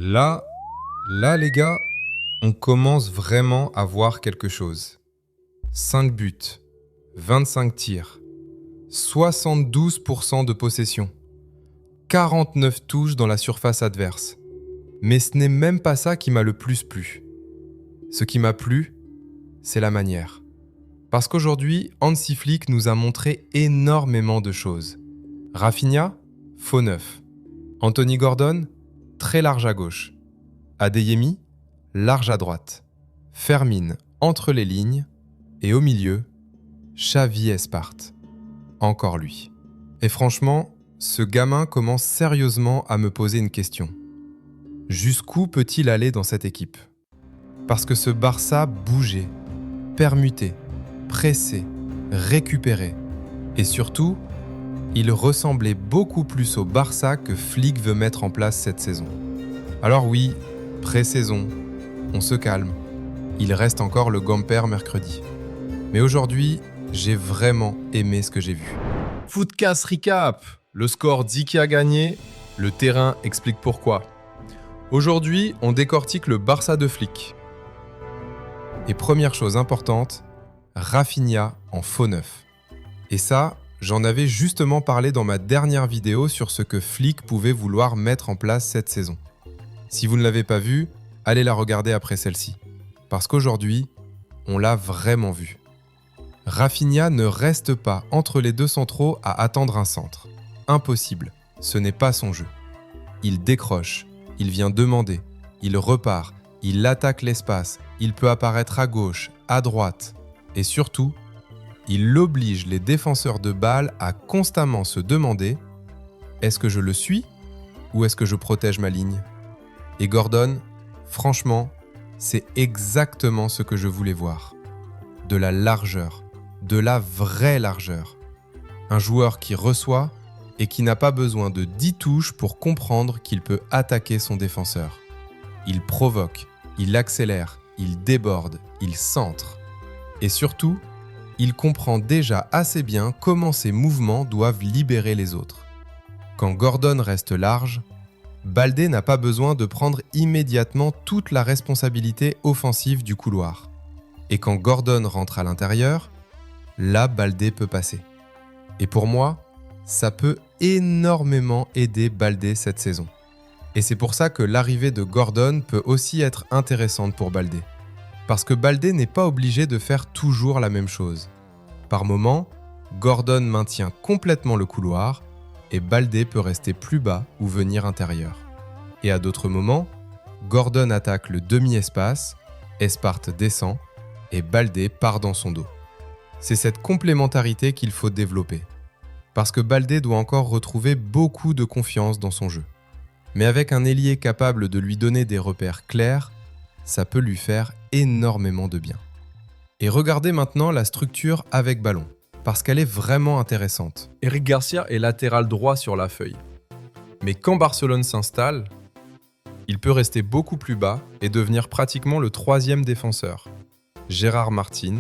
Là, les gars, on commence vraiment à voir quelque chose. 5 buts, 25 tirs, 72% de possession, 49 touches dans la surface adverse. Mais ce n'est même pas ça qui m'a le plus plu. Ce qui m'a plu, c'est la manière. Parce qu'aujourd'hui, Hansi Flick nous a montré énormément de choses. Rafinha, faux neuf. Anthony Gordon, très large à gauche. Adeyemi, large à droite. Fermin, entre les lignes. Et au milieu, Xavi Espart. Encore lui. Et franchement, ce gamin commence sérieusement à me poser une question. Jusqu'où peut-il aller dans cette équipe ? Parce que ce Barça bougeait, permutait, pressait, récupérait. Et surtout, il ressemblait beaucoup plus au Barça que Flick veut mettre en place cette saison. Alors oui, pré-saison, on se calme. Il reste encore le Gamper mercredi. Mais aujourd'hui, j'ai vraiment aimé ce que j'ai vu. Footcast Recap. Le score dit qui a gagné, le terrain explique pourquoi. Aujourd'hui, on décortique le Barça de Flick. Et première chose importante, Rafinha en faux neuf. Et ça, j'en avais justement parlé dans ma dernière vidéo sur ce que Flick pouvait vouloir mettre en place cette saison. Si vous ne l'avez pas vue, allez la regarder après celle-ci. Parce qu'aujourd'hui, on l'a vraiment vu. Rafinha ne reste pas entre les deux centraux à attendre un centre. Impossible, ce n'est pas son jeu. Il décroche, il vient demander, il repart, il attaque l'espace, il peut apparaître à gauche, à droite. Et surtout, il oblige les défenseurs de balle à constamment se demander « Est-ce que je le suis ou est-ce que je protège ma ligne ?» Et Gordon, franchement, c'est exactement ce que je voulais voir. De la largeur, de la vraie largeur. Un joueur qui reçoit et qui n'a pas besoin de 10 touches pour comprendre qu'il peut attaquer son défenseur. Il provoque, il accélère, il déborde, il centre. Et surtout, il comprend déjà assez bien comment ses mouvements doivent libérer les autres. Quand Gordon reste large, Baldé n'a pas besoin de prendre immédiatement toute la responsabilité offensive du couloir. Et quand Gordon rentre à l'intérieur, là Baldé peut passer. Et pour moi, ça peut énormément aider Baldé cette saison. Et c'est pour ça que l'arrivée de Gordon peut aussi être intéressante pour Baldé. Parce que Baldé n'est pas obligé de faire toujours la même chose. Par moments, Gordon maintient complètement le couloir et Baldé peut rester plus bas ou venir intérieur. Et à d'autres moments, Gordon attaque le demi-espace, Espart descend et Baldé part dans son dos. C'est cette complémentarité qu'il faut développer. Parce que Baldé doit encore retrouver beaucoup de confiance dans son jeu. Mais avec un ailier capable de lui donner des repères clairs, ça peut lui faire énormément de bien. Et regardez maintenant la structure avec ballon, parce qu'elle est vraiment intéressante. Eric Garcia est latéral droit sur la feuille. Mais quand Barcelone s'installe, il peut rester beaucoup plus bas et devenir pratiquement le troisième défenseur. Gérard Martin,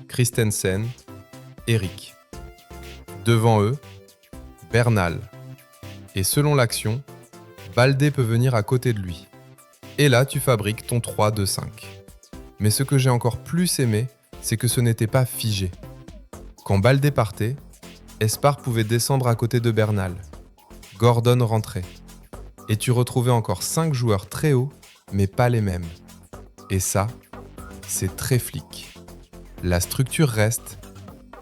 Christensen, Eric. Devant eux, Bernal. Et selon l'action, Baldé peut venir à côté de lui. Et là, tu fabriques ton 3-2-5. Mais ce que j'ai encore plus aimé, c'est que ce n'était pas figé. Quand Baldé partait, Espart pouvait descendre à côté de Bernal. Gordon rentrait. Et tu retrouvais encore 5 joueurs très hauts, mais pas les mêmes. Et ça, c'est très Flick. La structure reste,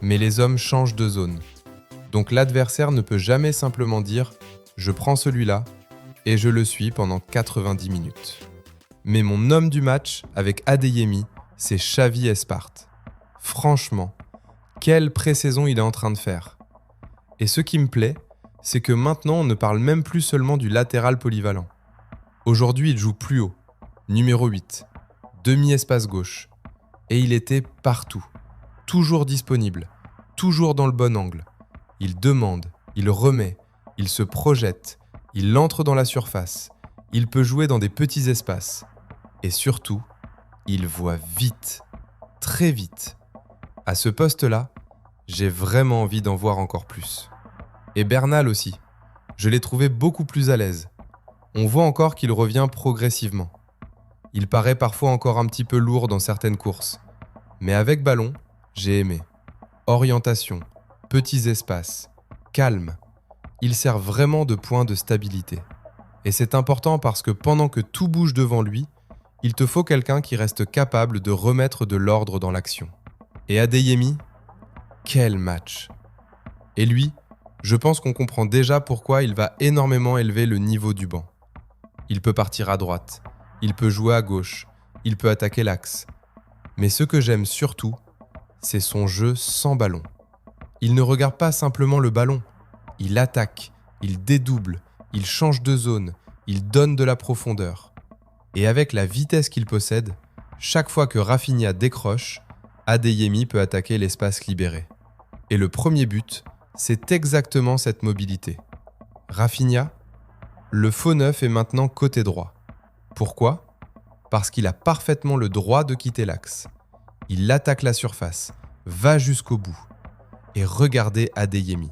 mais les hommes changent de zone. Donc l'adversaire ne peut jamais simplement dire « je prends celui-là » et je le suis pendant 90 minutes. Mais mon homme du match avec Adeyemi, c'est Xavi Espart. Franchement, quelle pré-saison il est en train de faire. Et ce qui me plaît, c'est que maintenant on ne parle même plus seulement du latéral polyvalent. Aujourd'hui, il joue plus haut, numéro 8, demi-espace gauche. Et il était partout, toujours disponible, toujours dans le bon angle. Il demande, il remet, il se projette, il entre dans la surface, il peut jouer dans des petits espaces. Et surtout, il voit vite, très vite. À ce poste-là, j'ai vraiment envie d'en voir encore plus. Et Bernal aussi, je l'ai trouvé beaucoup plus à l'aise. On voit encore qu'il revient progressivement. Il paraît parfois encore un petit peu lourd dans certaines courses. Mais avec ballon, j'ai aimé. Orientation, petits espaces, calme. Il sert vraiment de point de stabilité. Et c'est important parce que pendant que tout bouge devant lui, il te faut quelqu'un qui reste capable de remettre de l'ordre dans l'action. Et Adeyemi, quel match! Et lui, je pense qu'on comprend déjà pourquoi il va énormément élever le niveau du banc. Il peut partir à droite, il peut jouer à gauche, il peut attaquer l'axe. Mais ce que j'aime surtout, c'est son jeu sans ballon. Il ne regarde pas simplement le ballon, il attaque, il dédouble, il change de zone, il donne de la profondeur. Et avec la vitesse qu'il possède, chaque fois que Raphinha décroche, Adeyemi peut attaquer l'espace libéré. Et le premier but, c'est exactement cette mobilité. Raphinha, le faux neuf est maintenant côté droit. Pourquoi ? Parce qu'il a parfaitement le droit de quitter l'axe. Il attaque la surface, va jusqu'au bout. Et regardez Adeyemi.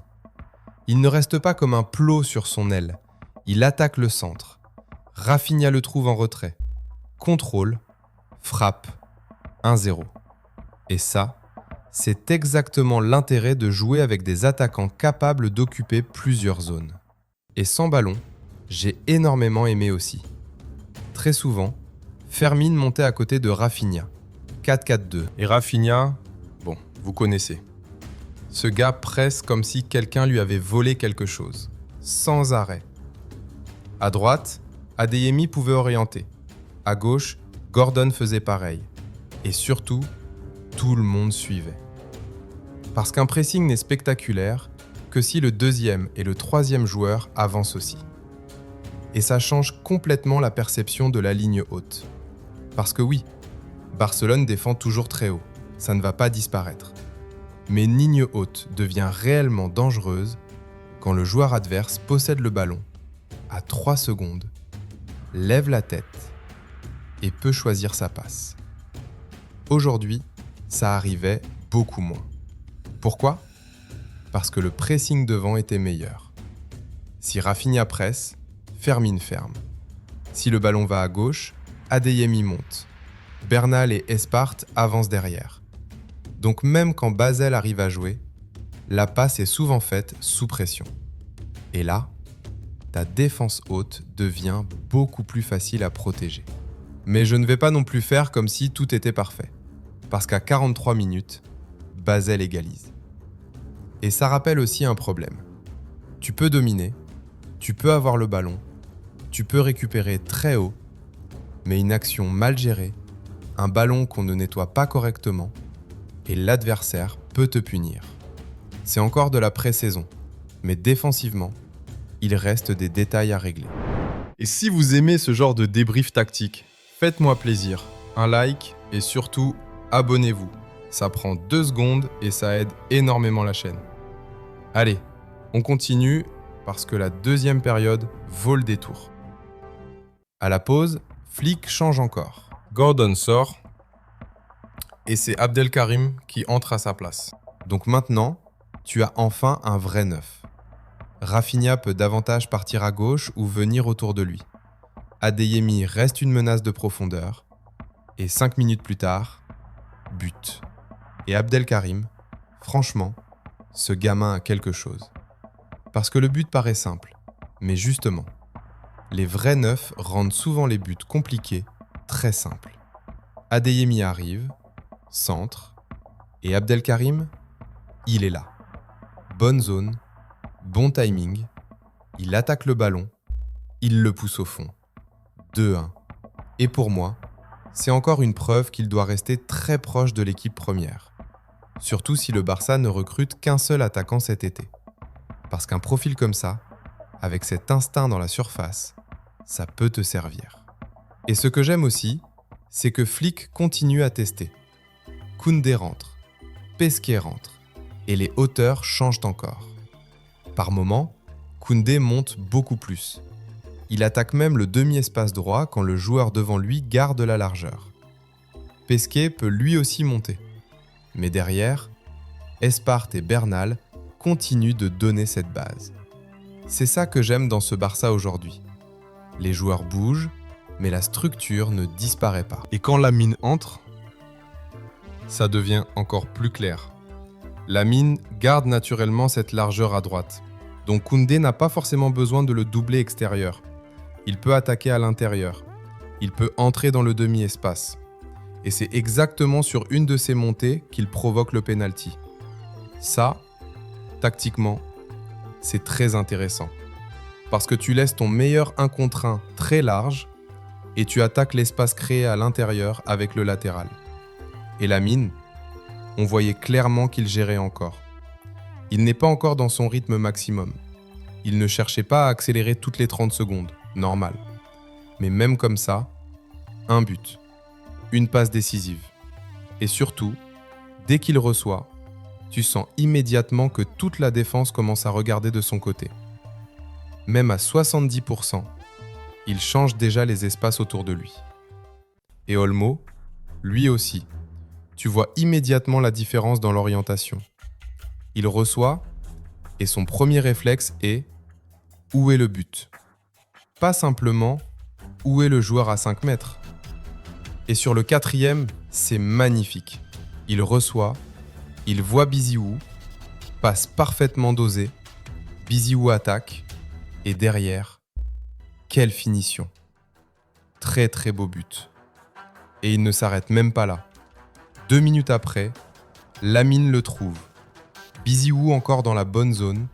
Il ne reste pas comme un plot sur son aile. Il attaque le centre. Raphinha le trouve en retrait. Contrôle, frappe, 1-0. Et ça, c'est exactement l'intérêt de jouer avec des attaquants capables d'occuper plusieurs zones. Et sans ballon, j'ai énormément aimé aussi. Très souvent, Fermín montait à côté de Raphinha, 4-4-2. Et Raphinha, bon, vous connaissez. Ce gars presse comme si quelqu'un lui avait volé quelque chose, sans arrêt. À droite, Adeyemi pouvait orienter. À gauche, Gordon faisait pareil. Et surtout, tout le monde suivait. Parce qu'un pressing n'est spectaculaire que si le deuxième et le troisième joueur avancent aussi. Et ça change complètement la perception de la ligne haute. Parce que oui, Barcelone défend toujours très haut, ça ne va pas disparaître. Mais une ligne haute devient réellement dangereuse quand le joueur adverse possède le ballon à 3 secondes, lève la tête et peut choisir sa passe. Aujourd'hui, ça arrivait beaucoup moins. Pourquoi ? Parce que le pressing devant était meilleur. Si Raphinha presse, Fermín ferme. Si le ballon va à gauche, Adeyemi monte. Bernal et Espart avancent derrière. Donc même quand Basel arrive à jouer, la passe est souvent faite sous pression. Et là, ta défense haute devient beaucoup plus facile à protéger. Mais je ne vais pas non plus faire comme si tout était parfait. Parce qu'à 43 minutes, Basel égalise. Et ça rappelle aussi un problème. Tu peux dominer, tu peux avoir le ballon, tu peux récupérer très haut, mais une action mal gérée, un ballon qu'on ne nettoie pas correctement, et l'adversaire peut te punir. C'est encore de la pré-saison, mais défensivement, il reste des détails à régler. Et si vous aimez ce genre de débrief tactique, faites-moi plaisir, un like et surtout, abonnez-vous. Ça prend 2 secondes et ça aide énormément la chaîne. Allez, on continue parce que la deuxième période vaut le détour. À la pause, Flick change encore. Gordon sort et c'est Abdelkarim qui entre à sa place. Donc maintenant, tu as enfin un vrai neuf. Raphinha peut davantage partir à gauche ou venir autour de lui. Adeyemi reste une menace de profondeur. Et 5 minutes plus tard, but. Et Abdelkarim, franchement, ce gamin a quelque chose. Parce que le but paraît simple, mais justement, les vrais neufs rendent souvent les buts compliqués très simples. Adeyemi arrive, centre, et Abdelkarim, il est là. Bonne zone, bon timing, il attaque le ballon, il le pousse au fond. 2-1. Et pour moi, c'est encore une preuve qu'il doit rester très proche de l'équipe première. Surtout si le Barça ne recrute qu'un seul attaquant cet été. Parce qu'un profil comme ça, avec cet instinct dans la surface, ça peut te servir. Et ce que j'aime aussi, c'est que Flick continue à tester. Koundé rentre, Pesquet rentre, et les hauteurs changent encore. Par moments, Koundé monte beaucoup plus. Il attaque même le demi-espace droit quand le joueur devant lui garde la largeur. Pesquet peut lui aussi monter. Mais derrière, Espart et Bernal continuent de donner cette base. C'est ça que j'aime dans ce Barça aujourd'hui. Les joueurs bougent, mais la structure ne disparaît pas. Et quand Lamine entre, ça devient encore plus clair. Lamine garde naturellement cette largeur à droite. Donc Koundé n'a pas forcément besoin de le doubler extérieur. Il peut attaquer à l'intérieur. Il peut entrer dans le demi-espace. Et c'est exactement sur une de ces montées qu'il provoque le penalty. Ça, tactiquement, c'est très intéressant. Parce que tu laisses ton meilleur 1 contre 1 très large et tu attaques l'espace créé à l'intérieur avec le latéral. Et Lamine, on voyait clairement qu'il gérait encore. Il n'est pas encore dans son rythme maximum. Il ne cherchait pas à accélérer toutes les 30 secondes, normal. Mais même comme ça, un but, une passe décisive. Et surtout, dès qu'il reçoit, tu sens immédiatement que toute la défense commence à regarder de son côté. Même à 70%, il change déjà les espaces autour de lui. Et Olmo, lui aussi, tu vois immédiatement la différence dans l'orientation. Il reçoit et son premier réflexe est « Où est le but ?» Pas simplement « Où est le joueur à 5 mètres ?» Et sur le 4e, c'est magnifique. Il reçoit, il voit Biziou, passe parfaitement dosé, Biziou attaque, et derrière, quelle finition. Très très beau but. Et il ne s'arrête même pas là. 2 minutes après, Lamine le trouve. Biziou encore dans la bonne zone,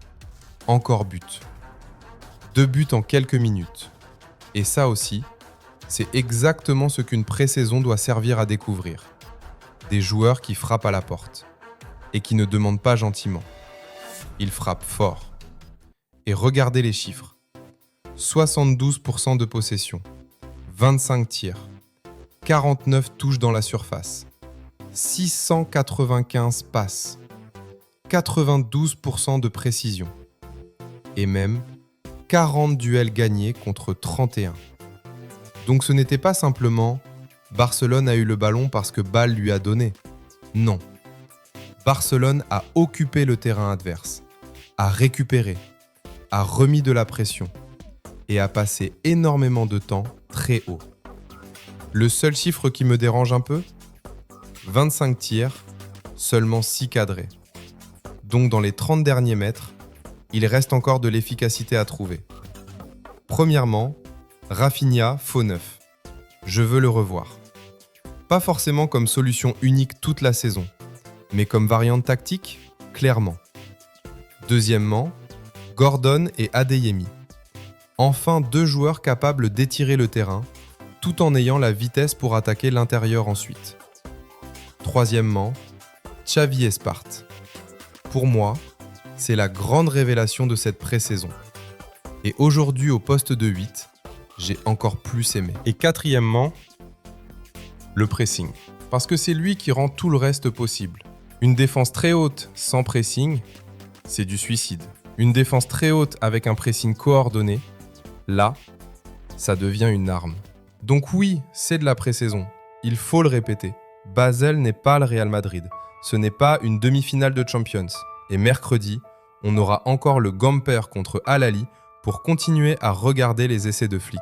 encore but. 2 buts en quelques minutes. Et ça aussi, c'est exactement ce qu'une pré-saison doit servir à découvrir. Des joueurs qui frappent à la porte et qui ne demandent pas gentiment. Ils frappent fort. Et regardez les chiffres. 72% de possession, 25 tirs, 49 touches dans la surface, 695 passes, 92% de précision et même 40 duels gagnés contre 31. Donc ce n'était pas simplement « Barcelone a eu le ballon parce que Bâle lui a donné ». Non. Barcelone a occupé le terrain adverse, a récupéré, a remis de la pression et a passé énormément de temps très haut. Le seul chiffre qui me dérange un peu ? 25 tirs, seulement 6 cadrés. Donc dans les 30 derniers mètres, il reste encore de l'efficacité à trouver. Premièrement, Raphinha, faux neuf. Je veux le revoir. Pas forcément comme solution unique toute la saison, mais comme variante tactique, clairement. Deuxièmement, Gordon et Adeyemi. Enfin 2 joueurs capables d'étirer le terrain, tout en ayant la vitesse pour attaquer l'intérieur ensuite. Troisièmement, Xavi Espart. Pour moi, c'est la grande révélation de cette pré-saison. Et aujourd'hui au poste de 8, j'ai encore plus aimé. Et quatrièmement, le pressing. Parce que c'est lui qui rend tout le reste possible. Une défense très haute sans pressing, c'est du suicide. Une défense très haute avec un pressing coordonné, là, ça devient une arme. Donc oui, c'est de la pré-saison. Il faut le répéter. Basel n'est pas le Real Madrid. Ce n'est pas une demi-finale de Champions. Et mercredi, on aura encore le Gamper contre Al-Ahly pour continuer à regarder les essais de flics.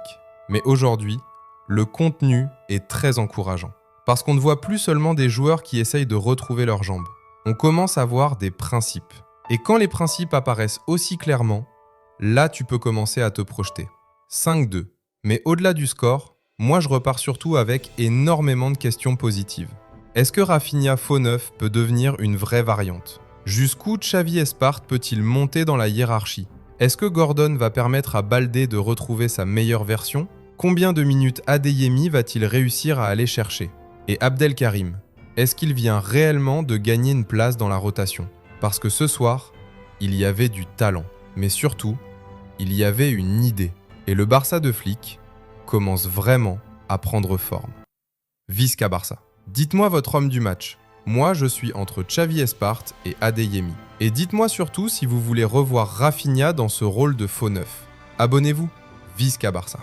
Mais aujourd'hui, le contenu est très encourageant. Parce qu'on ne voit plus seulement des joueurs qui essayent de retrouver leurs jambes. On commence à voir des principes. Et quand les principes apparaissent aussi clairement, là tu peux commencer à te projeter. 5-2. Mais au-delà du score, moi je repars surtout avec énormément de questions positives. Est-ce que Raphinha faux neuf peut devenir une vraie variante ? Jusqu'où Xavi Espart peut-il monter dans la hiérarchie ? Est-ce que Gordon va permettre à Baldé de retrouver sa meilleure version ? Combien de minutes Adeyemi va-t-il réussir à aller chercher ? Et Abdelkarim, est-ce qu'il vient réellement de gagner une place dans la rotation ? Parce que ce soir, il y avait du talent, mais surtout, il y avait une idée. Et le Barça de Flick commence vraiment à prendre forme. Visca Barça. Dites-moi votre homme du match. Moi, je suis entre Xavi Espart et Adeyemi. Et dites-moi surtout si vous voulez revoir Raphinha dans ce rôle de faux neuf. Abonnez-vous. Visca Barça.